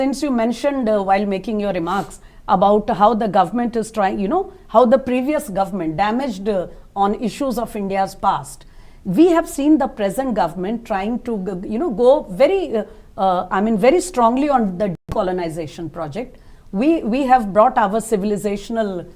Since you mentioned while making your remarks about how the government is trying, how the previous government damaged on issues of India's past, we have seen the present government trying to, go very, very strongly on the decolonization project. We have brought our civilizational,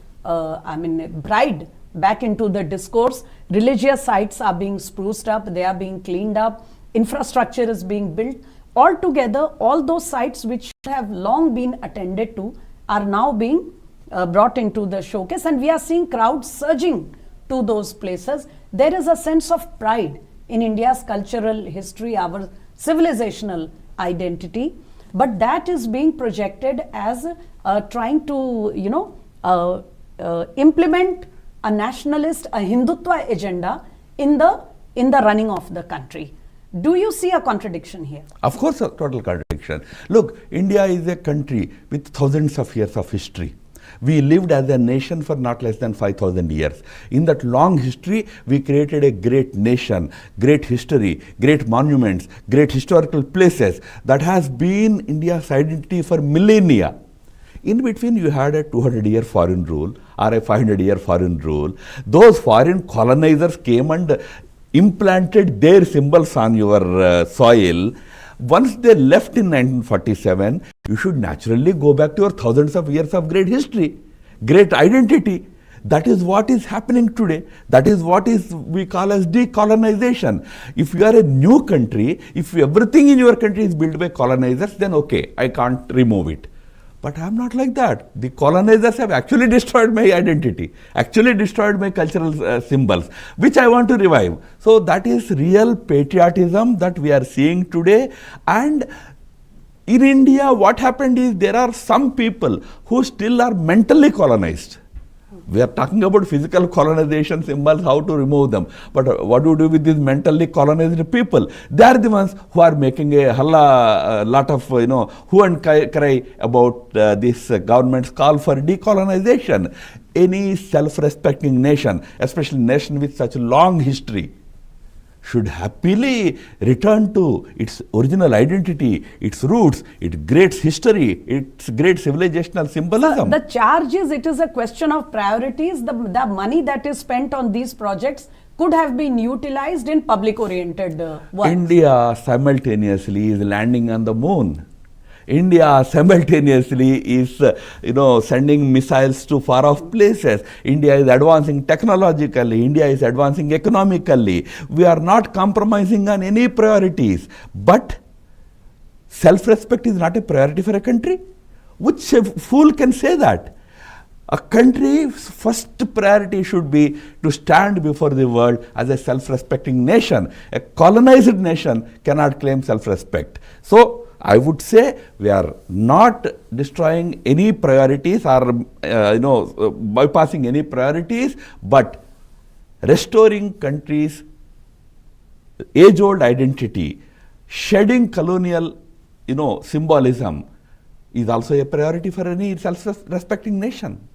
pride back into the discourse. Religious sites are being spruced up, they are being cleaned up, infrastructure is being built. Altogether, all those sites which have long been attended to are now being brought into the showcase, and we are seeing crowds surging to those places. There is a sense of pride in India's cultural history, our civilizational identity, but that is being projected as trying to, implement a nationalist, a Hindutva agenda in the running of the country. Do you see a contradiction here? Of course, a total contradiction. Look, India is a country with thousands of years of history. We lived as a nation for not less than 5,000 years. In that long history, we created a great nation, great history, great monuments, great historical places that has been India's identity for millennia. In between, you had a 200-year foreign rule or a 500-year foreign rule. Those foreign colonizers came and implanted their symbols on your soil. Once they left in 1947, you should naturally go back to your thousands of years of great history, great identity. That is what is happening today. That is what we call as decolonization. If you are a new country, if everything in your country is built by colonizers, then okay, I can't remove it. But I am not like that. The colonizers have actually destroyed my identity, actually destroyed my cultural symbols, which I want to revive. So that is real patriotism that we are seeing today. And in India, what happened is there are some people who still are mentally colonized. We are talking about physical colonization symbols, how to remove them. But what do you do with these mentally colonized people? They are the ones who are making a lot of, hue and cry about this government's call for decolonization. Any self-respecting nation, especially nation with such a long history, should happily return to its original identity, its roots, its great history, its great civilizational symbolism. The charge is, it is a question of priorities. The money that is spent on these projects could have been utilized in public-oriented work. India simultaneously is landing on the moon. India simultaneously is, sending missiles to far-off places. India is advancing technologically. India is advancing economically. We are not compromising on any priorities. But self-respect is not a priority for a country. Which fool can say that? A country's first priority should be to stand before the world as a self-respecting nation. A colonized nation cannot claim self-respect. So, I would say we are not destroying any priorities or bypassing any priorities, but restoring countries' age-old identity, shedding colonial symbolism is also a priority for any self-respecting nation.